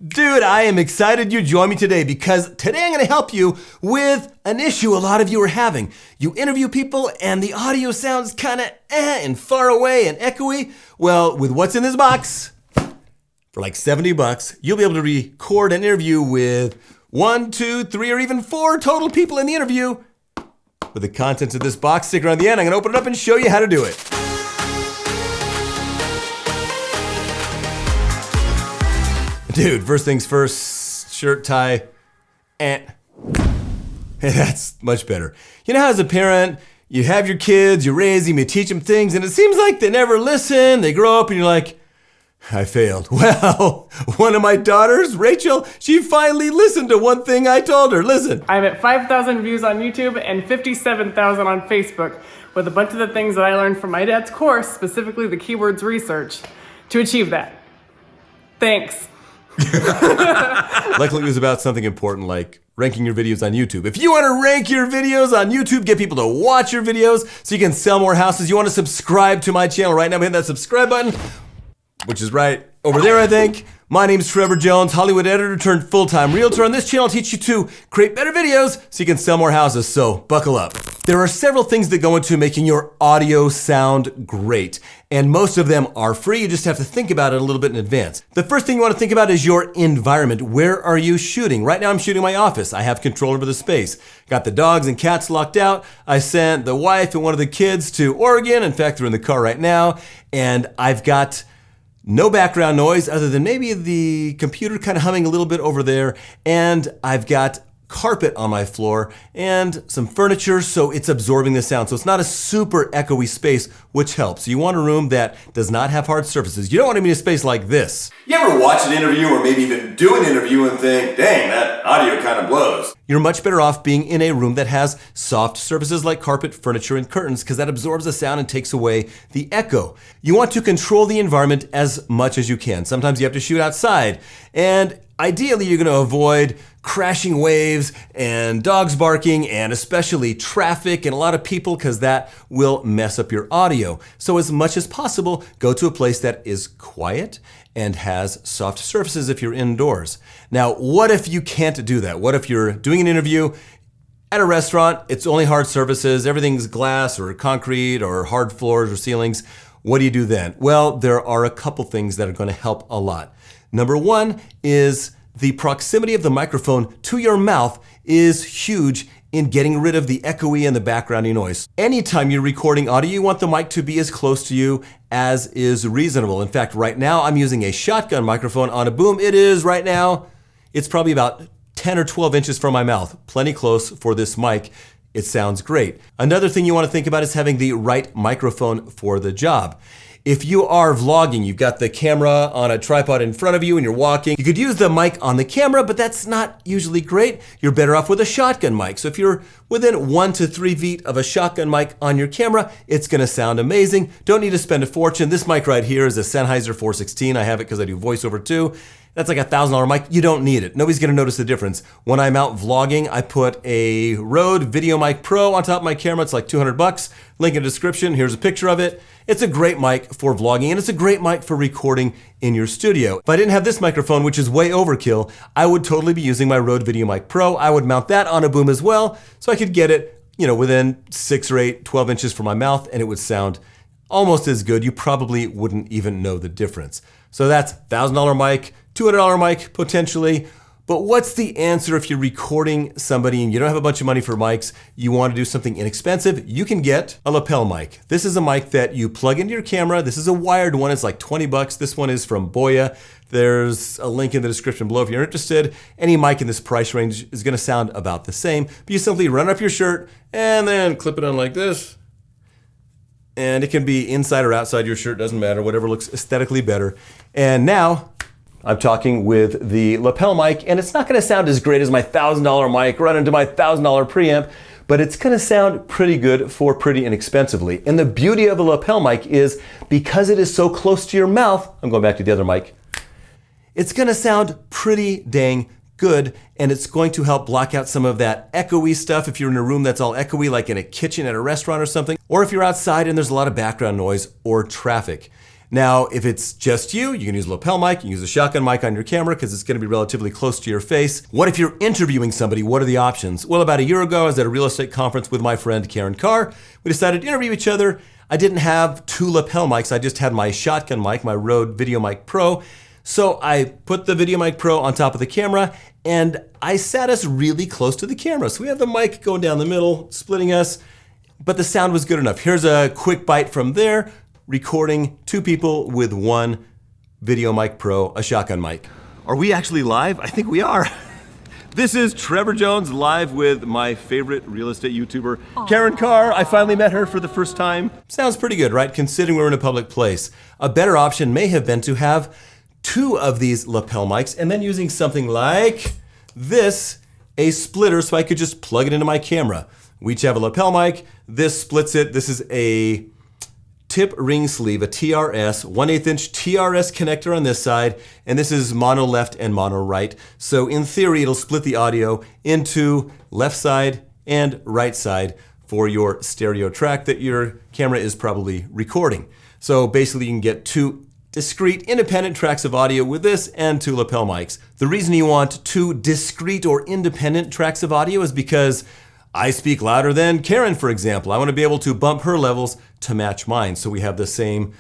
Dude, I am excited you joined me today because today I'm going to help you with an issue a lot of you are having. You interview people and the audio sounds kind of and far away and echoey. Well, with what's in this box, for like $70, you'll be able to record an interview with 1, 2, 3, or even 4 total people in the interview. With the contents of this box, stick around the end. I'm going to open it up and show you how to do it. Dude, first things first, shirt, tie, and that's much better. You know how as a parent, you have your kids, you raise them, you teach them things, and it seems like they never listen. They grow up and you're like, I failed. Well, one of my daughters, Rachel, she finally listened to one thing I told her. Listen. I'm at 5,000 views on YouTube and 57,000 on Facebook with a bunch of the things that I learned from my dad's course, specifically the keywords research, to achieve that. Thanks. Luckily, it was about something important like ranking your videos on YouTube. If you want to rank your videos on YouTube, get people to watch your videos so you can sell more houses, you want to subscribe to my channel right now. Hit that subscribe button, which is right over there, I think. My name's Trevor Jones, Hollywood editor turned full-time realtor. On this channel, I'll teach you to create better videos so you can sell more houses, so buckle up. There are several things that go into making your audio sound great, and most of them are free. You just have to think about it a little bit in advance. The first thing you want to think about is your environment. Where are you shooting? Right now I'm shooting my office. I have control over the space. Got the dogs and cats locked out. I sent the wife and one of the kids to Oregon. In fact, they're in the car right now, and I've got no background noise other than maybe the computer kind of humming a little bit over there. And I've got carpet on my floor and some furniture, so it's absorbing the sound. So it's not a super echoey space, which helps. You want a room that does not have hard surfaces. You don't want to be in a space like this. You ever watch an interview or maybe even do an interview and think, dang, that audio kind of blows? You're much better off being in a room that has soft surfaces like carpet, furniture, and curtains because that absorbs the sound and takes away the echo. You want to control the environment as much as you can. Sometimes you have to shoot outside, and ideally you're going to avoid crashing waves and dogs barking and especially traffic and a lot of people because that will mess up your audio. So as much as possible, go to a place that is quiet and has soft surfaces if you're indoors. Now, what if you can't do that? What if you're doing an interview at a restaurant, it's only hard surfaces, everything's glass or concrete or hard floors or ceilings? What do you do then? Well, there are a couple things that are going to help a lot. Number one is the proximity of the microphone to your mouth is huge in getting rid of the echoey and the backgroundy noise. Anytime you're recording audio, you want the mic to be as close to you as is reasonable. In fact, right now I'm using a shotgun microphone on a boom. It is right now, it's probably about 10 or 12 inches from my mouth. Plenty close for this mic. It sounds great. Another thing you want to think about is having the right microphone for the job. If you are vlogging, you've got the camera on a tripod in front of you and you're walking, you could use the mic on the camera, but that's not usually great. You're better off with a shotgun mic. So if you're within 1 to 3 feet of a shotgun mic on your camera, it's gonna sound amazing. Don't need to spend a fortune. This mic right here is a Sennheiser 416. I have it because I do voiceover too. That's like a $1,000 mic. You don't need it. Nobody's gonna notice the difference. When I'm out vlogging, I put a Rode VideoMic Pro on top of my camera. It's like $200. Link in the description. Here's a picture of it. It's a great mic for vlogging and it's a great mic for recording in your studio. If I didn't have this microphone, which is way overkill, I would totally be using my Rode VideoMic Pro. I would mount that on a boom as well so I could get it, within 6 or 8, 12 inches from my mouth and it would sound almost as good. You probably wouldn't even know the difference. So that's $1,000 mic, $200 mic potentially. But what's the answer if you're recording somebody and you don't have a bunch of money for mics, you want to do something inexpensive? You can get a lapel mic. This is a mic that you plug into your camera. This is a wired one. It's like $20. This one is from Boya. There's a link in the description below if you're interested. Any mic in this price range is going to sound about the same. But you simply run up your shirt and then clip it on like this. And it can be inside or outside your shirt, doesn't matter, whatever looks aesthetically better. And now I'm talking with the lapel mic, and it's not gonna sound as great as my $1,000 mic run into my $1,000 preamp, but it's gonna sound pretty good for pretty inexpensively. And the beauty of a lapel mic is because it is so close to your mouth, I'm going back to the other mic, it's gonna sound pretty dang good, and it's going to help block out some of that echoey stuff if you're in a room that's all echoey, like in a kitchen at a restaurant or something, or if you're outside and there's a lot of background noise or traffic. Now, if it's just you can use a lapel mic, you can use a shotgun mic on your camera because it's gonna be relatively close to your face. What if you're interviewing somebody? What are the options? Well, about a year ago, I was at a real estate conference with my friend Karen Carr. We decided to interview each other. I didn't have two lapel mics. I just had my shotgun mic, my Rode VideoMic Pro. So I put the VideoMic Pro on top of the camera and I sat us really close to the camera. So we have the mic going down the middle, splitting us, but the sound was good enough. Here's a quick bite from there, recording two people with one VideoMic Pro, a shotgun mic. Are we actually live? I think we are. This is Trevor Jones live with my favorite real estate YouTuber, Karen Carr. I finally met her for the first time. Sounds pretty good, right? Considering we're in a public place. A better option may have been to have two of these lapel mics and then using something like this, a splitter, so I could just plug it into my camera. We each have a lapel mic. This splits it. This is a tip ring sleeve, a TRS, 1/8 inch TRS connector on this side, and this is mono left and mono right. So in theory, it'll split the audio into left side and right side for your stereo track that your camera is probably recording. So basically you can get two discrete independent tracks of audio with this and two lapel mics. The reason you want two discrete or independent tracks of audio is because I speak louder than Karen, for example. I want to be able to bump her levels to match mine so we have the same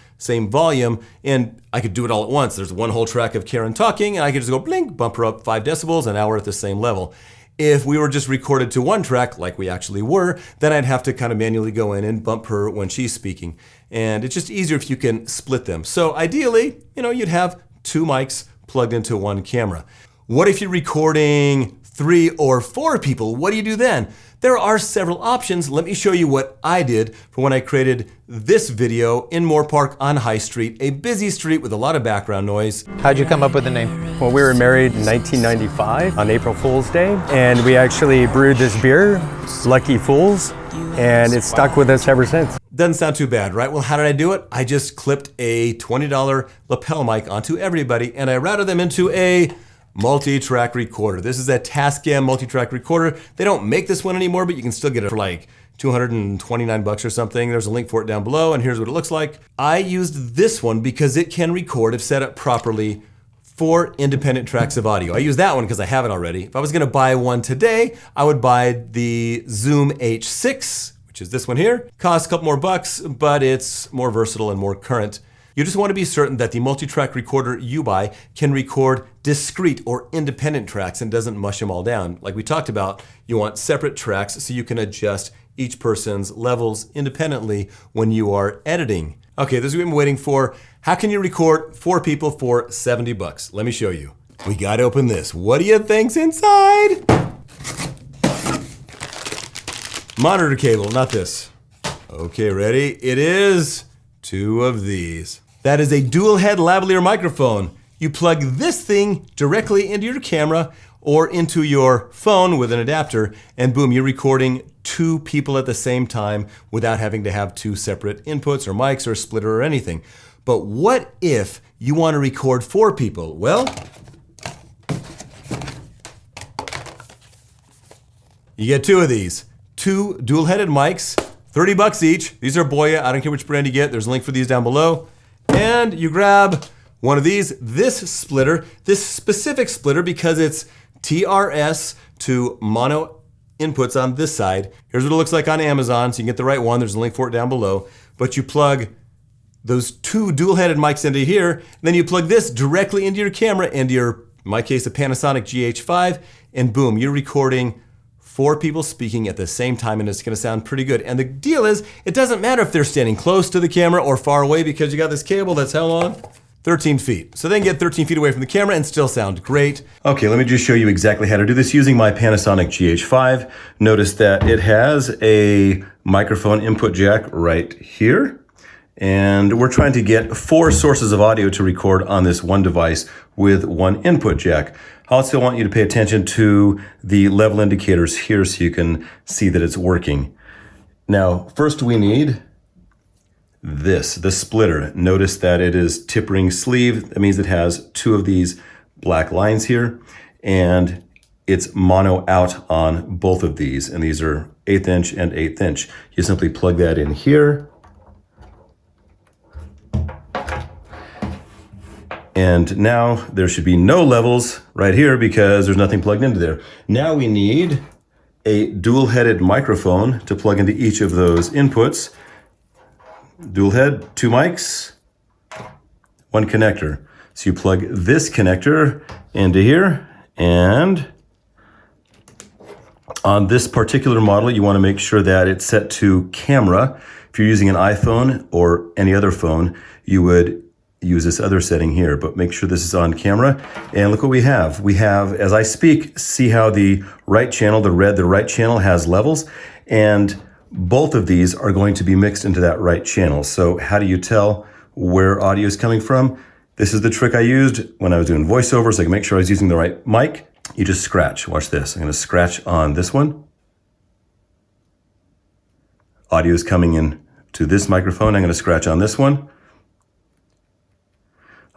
volume, and I could do it all at once. There's one whole track of Karen talking and I could just go blink, bump her up 5 decibels, and now we're at the same level. If we were just recorded to one track, like we actually were, then I'd have to kind of manually go in and bump her when she's speaking. And it's just easier if you can split them. So ideally, you'd have two mics plugged into one camera. What if you're recording 3 or 4 people? What do you do then? There are several options. Let me show you what I did for when I created this video in Moore Park on High Street, a busy street with a lot of background noise. How'd you come up with the name? Well, we were married in 1995 on April Fool's Day, and we actually brewed this beer, Lucky Fools, and it's stuck with us ever since. Doesn't sound too bad, right? Well, how did I do it? I just clipped a $20 lapel mic onto everybody, and I routed them into a multi-track recorder. This is a Tascam multi-track recorder. They don't make this one anymore, but you can still get it for like $229 or something. There's a link for it down below, and here's what it looks like. I used this one because it can record, if set up properly, 4 independent tracks of audio. I use that one because I have it already. If I was gonna buy one today, I would buy the Zoom H6, which is this one here. Costs a couple more bucks, but it's more versatile and more current. You just want to be certain that the multi-track recorder you buy can record discrete or independent tracks and doesn't mush them all down. Like we talked about, you want separate tracks so you can adjust each person's levels independently when you are editing. Okay, this is what we've been waiting for. How can you record 4 people for 70 bucks? Let me show you. We gotta open this. What do you think's inside? Monitor cable, not this. Okay, ready? It is 2 of these. That is a dual head lavalier microphone. You plug this thing directly into your camera or into your phone with an adapter, and boom, you're recording 2 people at the same time without having to have 2 separate inputs or mics or a splitter or anything. But what if you want to record 4 people? Well, you get 2 of these. 2 dual-headed mics, 30 bucks each. These are Boya. I don't care which brand you get. There's a link for these down below. And you grab one of these, this splitter, this specific splitter, because it's TRS to mono inputs on this side. Here's what it looks like on Amazon, so you can get the right one. There's a link for it down below. But you plug those 2 dual-headed mics into here, and then you plug this directly into your camera, into your, in my case, a Panasonic GH5, and boom, you're recording 4 people speaking at the same time, and it's gonna sound pretty good. And the deal is, it doesn't matter if they're standing close to the camera or far away, because you got this cable that's how long? 13 feet. So they can get 13 feet away from the camera and still sound great. Okay, let me just show you exactly how to do this using my Panasonic GH5. Notice that it has a microphone input jack right here. And we're trying to get 4 sources of audio to record on this one device with 1 input jack. I also want you to pay attention to the level indicators here so you can see that it's working. Now, first we need this, the splitter. Notice that it is tip ring sleeve. That means it has 2 of these black lines here, and it's mono out on both of these. And these are 1/8 inch and 1/8 inch. You simply plug that in here. And now there should be no levels right here because there's nothing plugged into there. Now we need a dual-headed microphone to plug into each of those inputs. Dual head, 2 mics, 1 connector. So you plug this connector into here, and on this particular model, you want to make sure that it's set to camera. If you're using an iPhone or any other phone, you would use this other setting here, but make sure this is on camera. And look what we have. We have, as I speak, see how the right channel, the right channel has levels, and both of these are going to be mixed into that right channel. So how do you tell where audio is coming from? This is the trick I used when I was doing voiceover, so I can make sure I was using the right mic. You just scratch. Watch this. I'm going to scratch on this one. Audio is coming in to this microphone. I'm going to scratch on this one.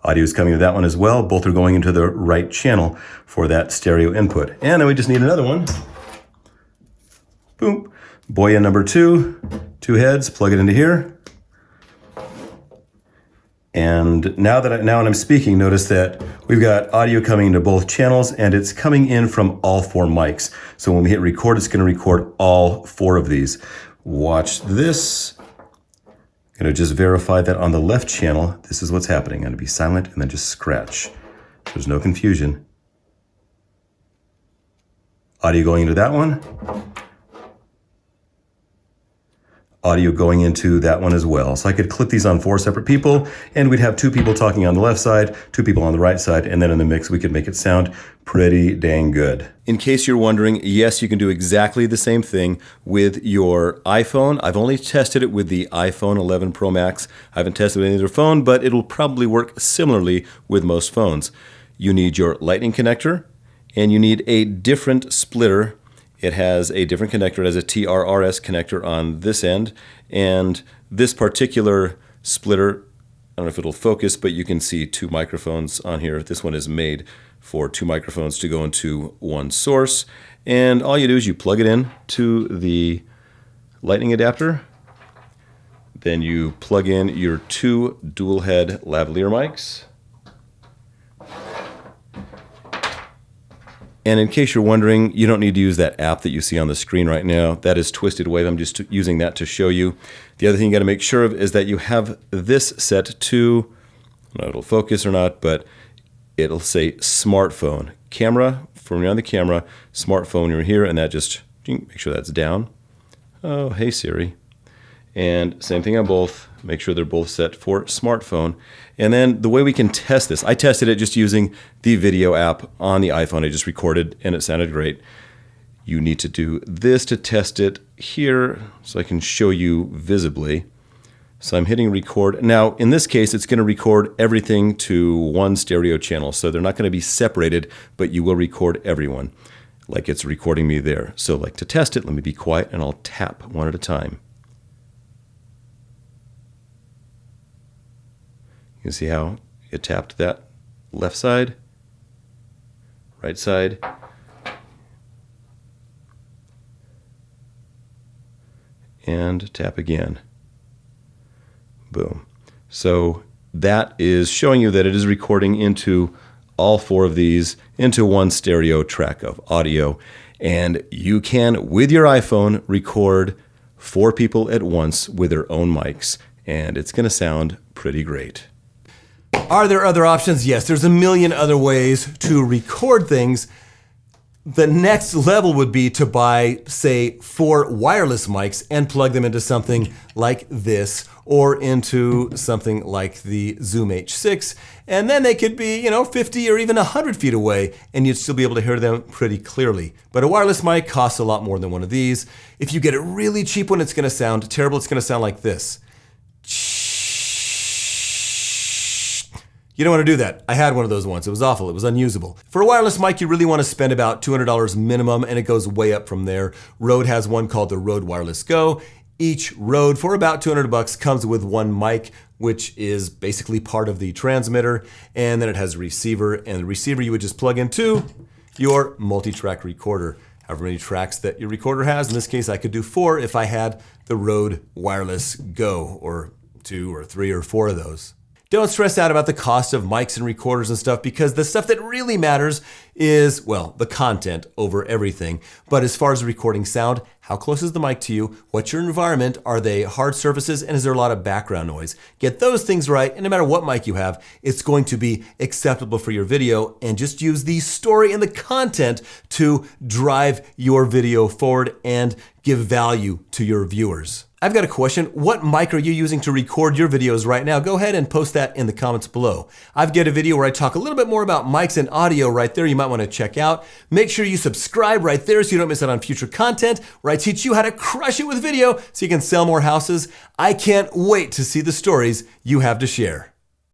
Audio is coming to that one as well. Both are going into the right channel for that stereo input. And then we just need another one. Boom. Boya number 2, 2 heads, plug it into here. And now when I'm speaking, notice that we've got audio coming into both channels, and it's coming in from all 4 mics. So when we hit record, it's going to record all 4 of these. Watch this. I'm going to just verify that on the left channel, this is what's happening. I'm going to be silent and then just scratch. There's no confusion. Audio going into that one. Audio going into that one as well. So I could clip these on 4 separate people, and we'd have 2 people talking on the left side, 2 people on the right side, and then in the mix we could make it sound pretty dang good. In case you're wondering, yes, you can do exactly the same thing with your iPhone. I've only tested it with the iPhone 11 Pro Max. I haven't tested it with any other phone, but it'll probably work similarly with most phones. You need your Lightning connector, and you need a different splitter. It has a different connector. It has a TRRS connector on this end. And this particular splitter, I don't know if it'll focus, but you can see 2 microphones on here. This one is made for 2 microphones to go into one source. And all you do is you plug it in to the Lightning adapter. Then you plug in your 2 dual head lavalier mics. And in case you're wondering, you don't need to use that app that you see on the screen right now. That is Twisted Wave. I'm just using that to show you. The other thing you got to make sure of is that you have this set to, I don't know if it'll focus or not, but it'll say smartphone. Camera, for when you're on the camera, smartphone, you're here, and that just, make sure that's down. Oh, hey Siri. And same thing on both. Make sure they're both set for smartphone. And then the way we can test this, I tested it just using the video app on the iPhone. I just recorded and it sounded great. You need to do this to test it here so I can show you visibly. So I'm hitting record. Now, in this case, it's going to record everything to one stereo channel. So they're not going to be separated, but you will record everyone like it's recording me there. So like to test it, let me be quiet and I'll tap one at a time. You can see how it tapped that left side, right side, and tap again. Boom. So that is showing you that it is recording into all 4 of these into one stereo track of audio. And you can, with your iPhone, record 4 people at once with their own mics. And it's going to sound pretty great. Are there other options? Yes, there's a million other ways to record things. The next level would be to buy, say, 4 wireless mics and plug them into something like this or into something like the Zoom H6. And then they could be, 50 or even 100 feet away and you'd still be able to hear them pretty clearly. But a wireless mic costs a lot more than one of these. If you get a really cheap one, it's gonna sound terrible. It's gonna sound like this. You don't want to do that. I had one of those once. It was awful. It was unusable. For a wireless mic, you really want to spend about $200 minimum, and it goes way up from there. Rode has one called the Rode Wireless Go. Each Rode, for about $200, comes with one mic, which is basically part of the transmitter, and then it has a receiver, and the receiver you would just plug into your multi-track recorder. However many tracks that your recorder has. In this case, I could do 4 if I had the Rode Wireless Go, or 2 or 3 or 4 of those. Don't stress out about the cost of mics and recorders and stuff, because the stuff that really matters is, well, the content over everything. But as far as recording sound, how close is the mic to you? What's your environment? Are they hard surfaces? And is there a lot of background noise? Get those things right, and no matter what mic you have, it's going to be acceptable for your video. And just use the story and the content to drive your video forward and give value to your viewers. I've got a question. What mic are you using to record your videos right now? Go ahead and post that in the comments below. I've got a video where I talk a little bit more about mics and audio right there you might want to check out. Make sure you subscribe right there so you don't miss out on future content, where I teach you how to crush it with video so you can sell more houses. I can't wait to see the stories you have to share.